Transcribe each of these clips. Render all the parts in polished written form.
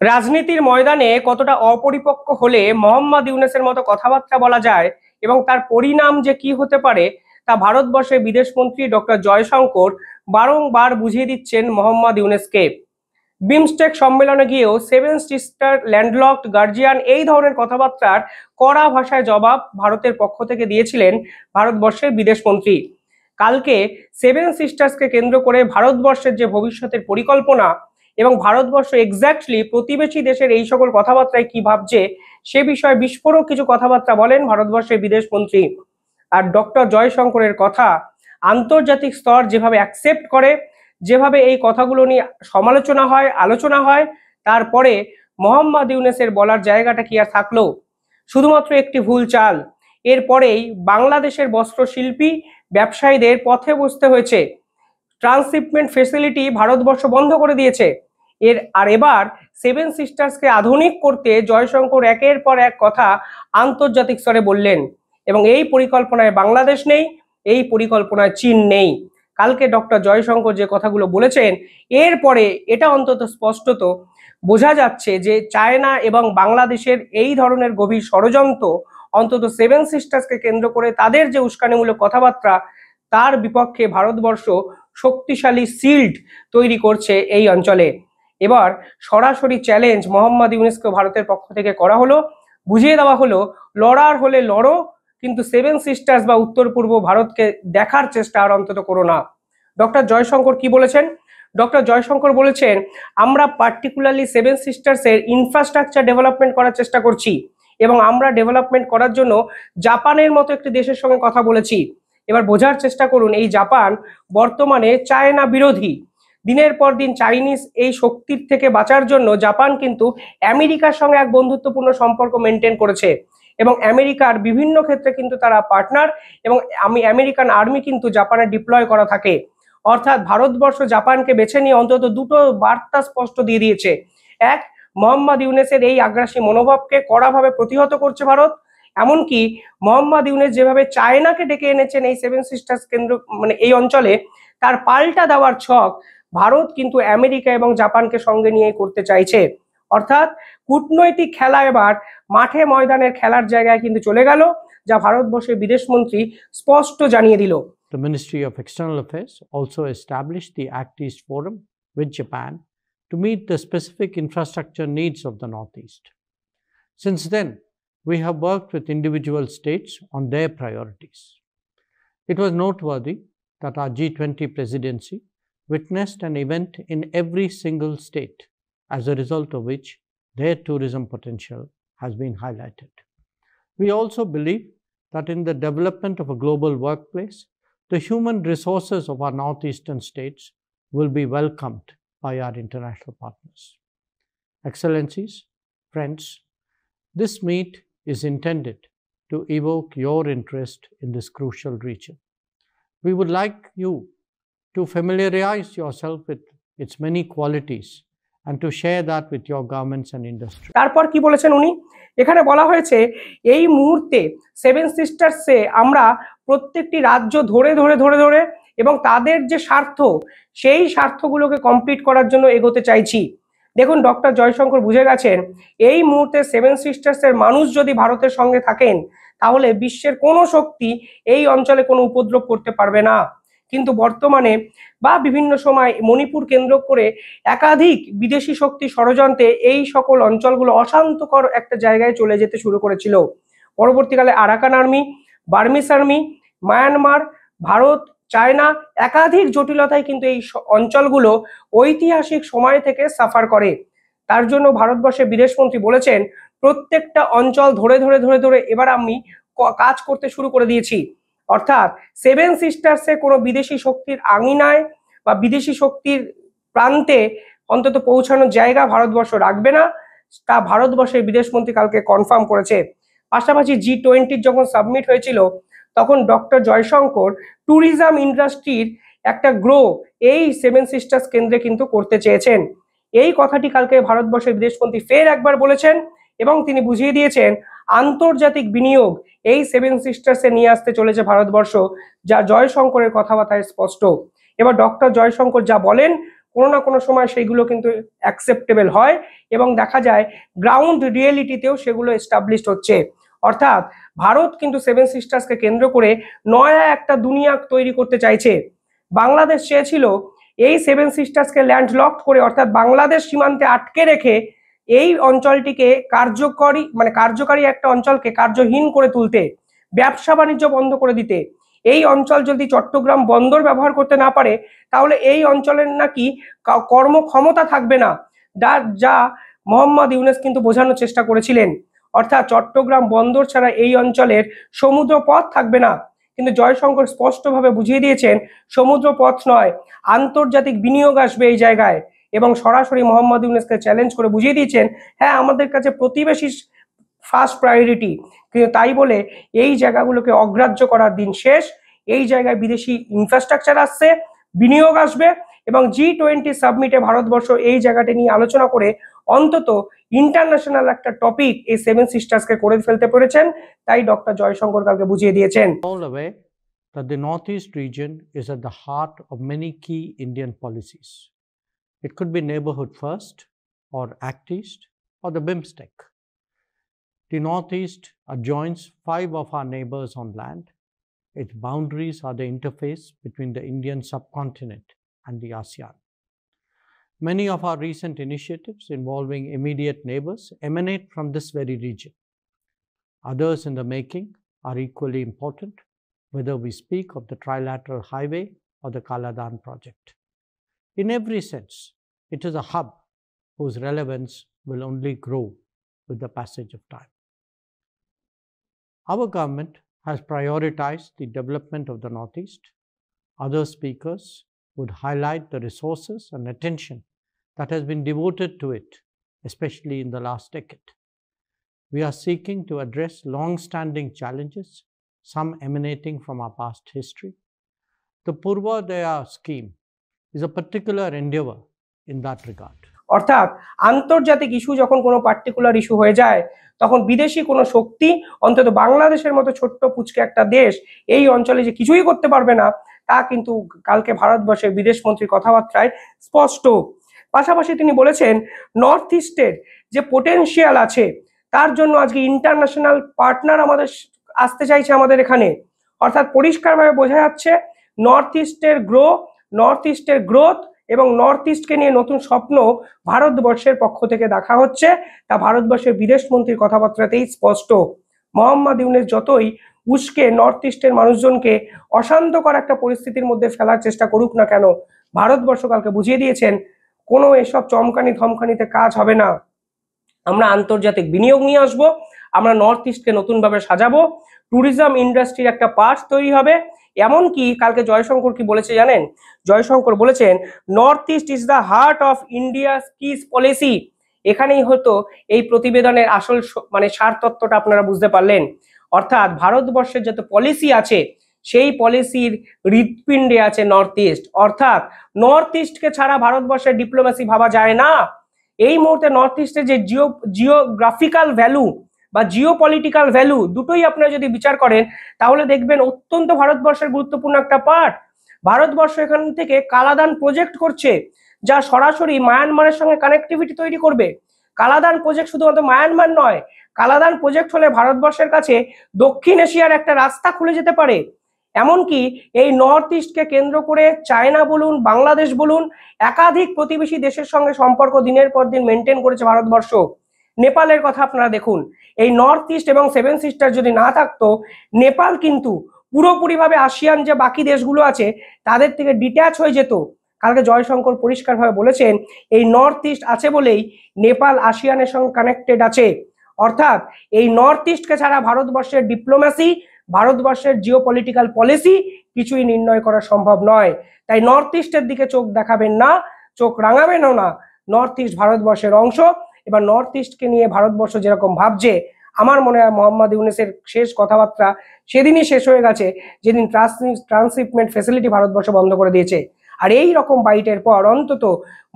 রাজনীতির ময়দানে কতটা অপরিপক্ক হলে মোহাম্মদ ইউনূসের মতো কথাবার্তা বলা যায় এবং তার পরিণাম যে কি হতে পারে তা ভারতবর্ষের বিদেশমন্ত্রী ডক্টর জয়শঙ্কর বারংবার বুঝিয়ে দিচ্ছেন মোহাম্মদ ইউনূসকে। বিমস্টেক সম্মেলনে গিয়েও সেভেন সিস্টার, ল্যান্ডলকড, গার্জিয়ান এই ধরনের কথাবার্তার কড়া ভাষায় জবাব ভারতের পক্ষ থেকে দিয়েছিলেন ভারতবর্ষের বিদেশমন্ত্রী। কালকে সেভেন সিস্টার্সকে কেন্দ্র করে ভারতবর্ষের যে ভবিষ্যতের পরিকল্পনা এবং ভারতবর্ষ এক্স্যাক্টলি প্রতিবেশী দেশের এই সকল কথাবার্তায় কি ভাবছে সে বিষয়ে বিস্ফোরক কিছু কথাবার্তা বলেন ভারতবর্ষের বিদেশমন্ত্রী। আর ডক্টর জয়শঙ্করের কথা আন্তর্জাতিক স্তর যেভাবে অ্যাকসেপ্ট করে, যেভাবে এই কথাগুলো নিয়ে সমালোচনা হয়, আলোচনা হয়, তারপরে মোহাম্মদ ইউনূসের বলার জায়গাটা কি আর থাকলো? শুধুমাত্র একটি ভুল চাল, এরপরেই বাংলাদেশের বস্ত্রশিল্পী ব্যবসায়ীদের পথে বসতে হয়েছে। ট্রান্সশিপমেন্ট ফেসিলিটি ভারতবর্ষ বন্ধ করে দিয়েছে। এবার সেভেন সিস্টার্সকে আধুনিক করতে জয়শঙ্কর একের পর এক কথা আন্তর্জাতিক স্তরে বললেন এবং এই পরিকল্পনায় বাংলাদেশ নেই, এই পরিকল্পনায় চীন নেই। কালকে ডক্টর জয়শঙ্কর যে কথাগুলো বলেছেন এরপরে এটা অন্তত স্পষ্টত বোঝা যাচ্ছে যে চায়না এবং বাংলাদেশের এই ধরনের গভীর ষড়যন্ত্র অন্তত সেভেন সিস্টার্সকে কেন্দ্র করে তাদের যে উস্কানিমূলক কথাবার্তা তার বিপক্ষে ভারতবর্ষ শক্তিশালী শিল্ড তৈরি করছে এই অঞ্চলে। এবার সরাসরি চ্যালেঞ্জ মোহাম্মদ ইউনূসকে ভারতের পক্ষ থেকে করা হলো, বুঝিয়ে দেওয়া হলো লড়ার হলে লড়ো, কিন্তু সেভেন সিস্টার্স বা উত্তর পূর্ব ভারতকে দেখার চেষ্টা আর অন্তত করো না। ডক্টর জয়শঙ্কর কি বলেছেন? ডক্টর জয়শঙ্কর বলেছেন আমরা পার্টিকুলারলি সেভেন সিস্টার্সের ইনফ্রাস্ট্রাকচার ডেভেলপমেন্ট করার চেষ্টা করছি এবং আমরা ডেভেলপমেন্ট করার জন্য জাপানের মতো একটি দেশের সঙ্গে কথা বলেছি। এবার বোঝার চেষ্টা করুন, এই জাপান বর্তমানে চায়না বিরোধী। দিনের পর দিন চাইনিজ এই শক্তির থেকে বাঁচার জন্য জাপান কিন্তু আমেরিকার সঙ্গে এক বন্ধুত্বপূর্ণ সম্পর্ক মেনটেন করেছে এবং আমেরিকার বিভিন্ন ক্ষেত্রে কিন্তু তারা পার্টনার এবং আমেরিকান আর্মি কিন্তু জাপানে ডিপ্লয় করা থাকে। অর্থাৎ ভারতবর্ষ জাপানকে বেছে নিয়ে অন্তত দুটো বার্তা স্পষ্ট দিয়ে দিয়েছে। এক, মোহাম্মদ ইউনূসের এই আগ্রাসী মনোভাবকে কড়াভাবে প্রতিহত করছে ভারত। এমনকি মোহাম্মদ ইউনূস যেভাবে চায়নাকে ডেকে এনেছেন এই সেভেন সিস্টার্স কেন্দ্র মানে এই অঞ্চলে, তার পাল্টা দেওয়ার ছক ভারত কিন্তু আমেরিকা এবং জাপানকে সঙ্গে নিয়ে করতে চাইছে। অর্থাৎ কূটনৈতিক খেলা এবার মাঠে ময়দানের খেলার জায়গায় কিন্তু চলে গেল, যা ভারতবর্ষের বিদেশমন্ত্রী স্পষ্ট জানিয়ে দিল। The Ministry of External Affairs also established the Act East Forum with Japan to meet the specific infrastructure needs of the Northeast. Since then, we have worked with individual states on their priorities. It was noteworthy that our G20 presidency witnessed an event in every single state, as a result of which their tourism potential has been highlighted. We also believe that in the development of a global workplace, the human resources of our northeastern states will be welcomed by our international partners. Excellencies, friends, this meet is intended to evoke your interest in this crucial region. We would like you to familiarize yourself with its many qualities and to share that with your governments and industry. তারপর কি বলেছেন উনি? এখানে বলা হয়েছে এই মুহূর্তে seven সিস্টার্সে আমরা প্রত্যেকটি রাজ্য ধরে ধরে ধরে ধরে এবং তাদের যে স্বার্থ সেই স্বার্থগুলোকে কমপ্লিট করার জন্য এগোতে চাইছি। দেখুন, ডক্টর জয়শঙ্কর বুঝে গেছেন এই মুহূর্তে সেভেন সিস্টার্সের মানুষ যদি ভারতের সঙ্গে থাকেন তাহলে বিশ্বের কোনো শক্তি এই অঞ্চলে কোনো উপদ্রব করতে পারবে না। কিন্তু বর্তমানে বা বিভিন্ন সময় মণিপুর কেন্দ্র করে একাধিক বিদেশি শক্তি ষড়যন্ত্রে এই সকল অঞ্চলগুলো অশান্তকর একটা জায়গায় চলে যেতে শুরু করেছিল। পরবর্তীকালে Arakan army, Burmese army, Myanmar, Bharat, China একাধিক জটিলতায় কিন্তু এই অঞ্চলগুলো ঐতিহাসিক সময় থেকে সাফার করে। তার জন্য ভারতবর্ষের বিদেশমন্ত্রী বলেছেন প্রত্যেকটা অঞ্চল ধরে ধরে ধরে ধরে এবার আমি কাজ করতে শুরু করে দিয়েছি। অর্থাৎ সেভেন সিস্টার্সে কোনো বিদেশি শক্তির আঙিনায় বা বিদেশি শক্তির প্রান্তে অন্তত পৌঁছানোর জায়গা ভারতবর্ষ রাখবে না, তা ভারতবর্ষের বিদেশমন্ত্রী কালকে কনফার্ম করেছে। পাশাপাশি G20 যখন সাবমিট হয়েছিল তখন ডক্টর জয়শঙ্কর ট্যুরিজম ইন্ডাস্ট্রির একটা গ্রো এই সেভেন সিস্টার্স কেন্দ্রে কিন্তু করতে চেয়েছেন। এই কথাটি কালকে ভারতবর্ষের বিদেশমন্ত্রী ফের একবার বলেছেন এবং তিনি বুঝিয়ে দিয়েছেন আন্তর্জাতিক বিনিয়োগ এই সেভেন সিস্টার্সে নিয়ে আসতে চলেছে ভারতবর্ষ, যা জয়শঙ্করের কথাবার্তায় স্পষ্ট। এবার ডক্টর জয়শঙ্কর যা বলেন কোনো না কোনো সময় সেইগুলো কিন্তু অ্যাকসেপ্টেবল হয় এবং দেখা যায় গ্রাউন্ড রিয়েলিটিতেও সেগুলো এস্টাবলিশড হচ্ছে। অর্থাৎ ভারত কিন্তু সেভেন সিস্টার্সকে কেন্দ্র করে নয়া একটা দুনিয়া তৈরি করতে চাইছে। বাংলাদেশ চেয়েছিল এই সেভেন সিস্টার্সকে ল্যান্ডলকড করে, অর্থাৎ বাংলাদেশ সীমান্তে আটকে রেখে এই অঞ্চলটিকে কার্যকারী একটা অঞ্চলকে কার্যহীন করে তুলতে, ব্যবসা বাণিজ্য বন্ধ করে দিতে। এই অঞ্চল যদি চট্টগ্রাম বন্দর ব্যবহার করতে না পারে তাহলে এই অঞ্চলের নাকি কর্মক্ষমতা থাকবে না, যা মোহাম্মদ ইউনূস কিন্তু বোঝানোর চেষ্টা করেছিলেন। অর্থাৎ চট্টগ্রাম বন্দর ছাড়া এই অঞ্চলের সমুদ্র পথ থাকবে না। কিন্তু জয়শঙ্কর স্পষ্টভাবে বুঝিয়ে দিয়েছেন সমুদ্র পথ নয়, আন্তর্জাতিক বিনিয়োগ আসবে এই জায়গায়, এবং সরাসরি মোহাম্মদ ইউনূসকে চ্যালেঞ্জ করে বুঝিয়ে দিয়েছেন হ্যাঁ আমাদের কাছে প্রতিবেশী ফার্স্ট প্রায়োরিটি, কিন্তু তাই বলে এই জায়গাগুলোকে অগ্রাহ্য করার দিন শেষ। এই জায়গায় বিদেশি ইনফ্রাস্ট্রাকচার আসছে, বিনিয়োগ আসবে, এবং G20 সাবমিটে ভারতবর্ষ এই জায়গাটা নিয়ে আলোচনা করে অন্তত ইন্টারন্যাশনাল একটা টপিক এই সেভেন সিস্টার্সকে করে ফেলতে পেরেছেন। তাই ডক্টর জয়শঙ্কর কালকে বুঝিয়ে দিয়েছেন। All aware that the Northeast region is at the heart of many key Indian policies. It could be neighborhood first, or Act East, or the BIMSTEC. The Northeast adjoins 5 of our neighbors on land. Its boundaries are the interface between the Indian subcontinent and the ASEAN. Many of our recent initiatives involving immediate neighbors emanate from this very region. Others in the making are equally important, whether we speak of the Trilateral Highway or the Kaladan project. In every sense, it is a hub whose relevance will only grow with the passage of time. Our government has prioritized the development of the Northeast. Other speakers would highlight the resources and attention that has been devoted to it, especially in the last decade. We are seeking to address long-standing challenges, some emanating from our past history. The Purvodaya scheme is a particular endeavor in that regard. অর্থাৎ আন্তর্জাতিক issue যখন কোনো particular issue হয়ে যায় তখন বিদেশি কোনো শক্তি অন্তত বাংলাদেশের মতো ছোট্ট পুচকে একটা দেশ এই অঞ্চলে যে কিছুই করতে পারবে না তা কিন্তু কালকে ভারতবর্ষের বিদেশমন্ত্রীর কথাবার্তায় স্পষ্ট। পাশাপাশি তিনি বলেছেন নর্থ ইস্টের যে পোটেনশিয়াল আছে তার জন্য আজকে ইন্টারন্যাশনাল পার্টনার আমাদের আসতে চাইছে আমাদের এখানে। অর্থাৎ পরিষ্কারভাবে বোঝা যাচ্ছে নর্থ ইস্টের গ্রোথ এবং নর্থ ইস্টকে নিয়ে নতুন স্বপ্ন ভারতবর্ষের পক্ষ থেকে দেখা হচ্ছে, তা ভারতবর্ষের বিদেশমন্ত্রীর কথাবার্তাতেই স্পষ্ট। মোহাম্মদ ইউনূস যতই উস্কে নর্থ ইস্টের মানুষজনকে অশান্তকর একটা পরিস্থিতির মধ্যে ফেলার চেষ্টা করুক না কেন, ভারতবর্ষ কালকে বুঝিয়ে দিয়েছেন কোনো এসব চমকানি ধমকানিতে কাজ হবে না। আমরা আন্তর্জাতিক বিনিয়োগ নিয়ে আসবো, আমরা নর্থ ইস্টকে নতুনভাবে সাজাবো, ট্যুরিজম ইন্ডাস্ট্রির একটা পার্ট তৈরি হবে। এমনকি কালকে জয়শঙ্কর কি বলেছে জানেন? জয়শঙ্কর বলেছেন north east is the heart of India's piece policy. এখানেই হয়তো এই প্রতিবেদনের আসল সার তত্ত্বটা আপনারা বুঝতে পারলেন। অর্থাৎ ভারতবর্ষের যত পলিসি আছে সেই পলিসির হৃৎপিণ্ডে আছে নর্থ ইস্ট। অর্থাৎ নর্থ ইস্টকে ছাড়া ভারতবর্ষের ডিপ্লোমেসি ভাবা যায় না। এই মুহূর্তে নর্থ ইস্টের যে জিওগ্রাফিক্যাল ভ্যালু বা জিওপলিটিক্যাল ভ্যালু দুটোই আপনারা যদি বিচার করেন তাহলে দেখবেন অত্যন্ত ভারতবর্ষের গুরুত্বপূর্ণ একটা পার্ট। ভারতবর্ষ এখান থেকে কালাদান প্রজেক্ট করছে যা সরাসরি মায়ানমারের সঙ্গে কানেক্টিভিটি তৈরি করবে। কালাদান প্রজেক্ট শুধুমাত্র মায়ানমার নয়, কালাদান প্রজেক্ট হলে ভারতবর্ষের কাছে দক্ষিণ এশিয়ার একটা রাস্তা খুলে যেতে পারে। এমনকি এই নর্থ ইস্টকে কেন্দ্র করে চায়না বলুন, বাংলাদেশ বলুন, একাধিক প্রতিবেশী দেশের সঙ্গে সম্পর্ক দিনের পর দিন মেনটেন করেছে ভারতবর্ষ। নেপালের কথা আপনারা দেখুন, এই নর্থ ইস্ট এবং সেভেন সিস্টার যদি না থাকতো নেপাল কিন্তু পুরোপুরিভাবে আসিয়ান যে বাকি দেশগুলো আছে তাদের থেকে ডিট্যাচ হয়ে যেত। কালকে জয়শঙ্কর পরিষ্কারভাবে বলেছেন এই নর্থ ইস্ট আছে বলেই নেপাল আসিয়ানের সঙ্গে কানেক্টেড আছে। অর্থাৎ এই নর্থ ইস্টকে ছাড়া ভারতবর্ষের ডিপ্লোম্যাসি, ভারতবর্ষের জিওপলিটিক্যাল পলিসি কিছুই নির্ণয় করা সম্ভব নয়। তাই নর্থ ইস্টের দিকে চোখ দেখাবেন না, চোখ রাঙাবেনও না। নর্থ ইস্ট ভারতবর্ষের অংশ। এবার নর্থ ইস্টকে নিয়ে ভারতবর্ষ যেরকম ভাবছে, আমার মনে হয় মোহাম্মদ ইউনূসের শেষ কথাবার্তা সেদিনই শেষ হয়ে গেছে যেদিন ট্রান্সশিপমেন্ট ফ্যাসিলিটি ভারতবর্ষ বন্ধ করে দিয়েছে। আর এই রকম বাইটের পর অন্তত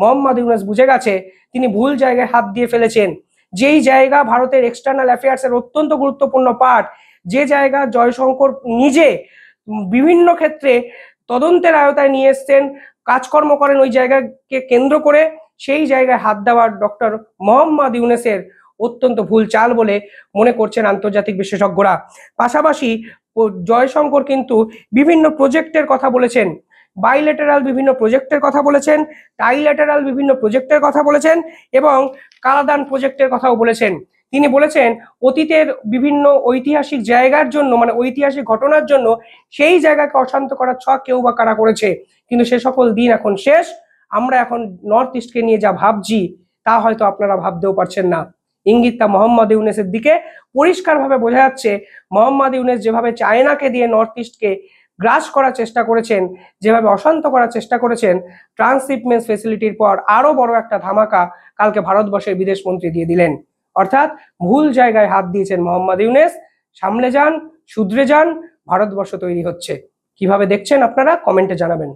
মোহাম্মদ ইউনূস বুঝে গেছে তিনি ভুল জায়গায় হাত দিয়ে ফেলেছেন। যেই জায়গা ভারতের এক্সটার্নাল অ্যাফেয়ার্সের অত্যন্ত গুরুত্বপূর্ণ পার্ট, যে জায়গা জয়শঙ্কর নিজে বিভিন্ন ক্ষেত্রে তদন্তের আওতায় নিয়ে এসছেন, কাজকর্ম করেন ওই জায়গাকে কেন্দ্র করে, সেই জায়গায় হাত দেওয়ার ডক্টর মোহাম্মদ ইউনূসের অত্যন্ত ভুল চাল বলে মনে করছেন আন্তর্জাতিক বিশেষজ্ঞরা। পাশাপাশি জয়শঙ্কর কিন্তু বিভিন্ন প্রজেক্টের কথা বলেছেন, বাইলেটারাল বিভিন্ন প্রজেক্টের কথা বলেছেন, ট্রাইলেটারাল বিভিন্ন প্রজেক্টের কথা বলেছেন এবং কালাদান প্রজেক্টের কথাও বলেছেন। তিনি বলেছেন অতীতের বিভিন্ন ঐতিহাসিক জায়গার জন্য, মানে ঐতিহাসিক ঘটনার জন্য সেই জায়গাকে অশান্ত করার ছক কেউ বা কারা করেছে, কিন্তু সে সকল দিন এখন শেষ। আমরা এখন নর্থ ইস্টকে নিয়ে যা ভাবছি তা হয়তো আপনারা ভাবতেও পারছেন না। ইঙ্গিতটা মোহাম্মদ ইউনূসের দিকে পরিষ্কারভাবে বোঝা যাচ্ছে। মোহাম্মদ ইউনূস যেভাবে চায়নাকে দিয়ে নর্থ ইস্টকে গ্রাস করার চেষ্টা করেছেন, যেভাবে অশান্ত করার চেষ্টা করেছেন, ট্রান্সশিপমেন্ট ফেসিলিটির পর আরো বড় একটা ধামাকা কালকে ভারতবর্ষের বিদেশমন্ত্রী দিয়ে দিলেন। অর্থাৎ ভুল জায়গায় হাত দিয়েছেন মোহাম্মদ ইউনূস। সামলে যান, শুধরে যান, ভারতবর্ষ তৈরি হচ্ছে। কিভাবে দেখছেন আপনারা কমেন্টে জানাবেন।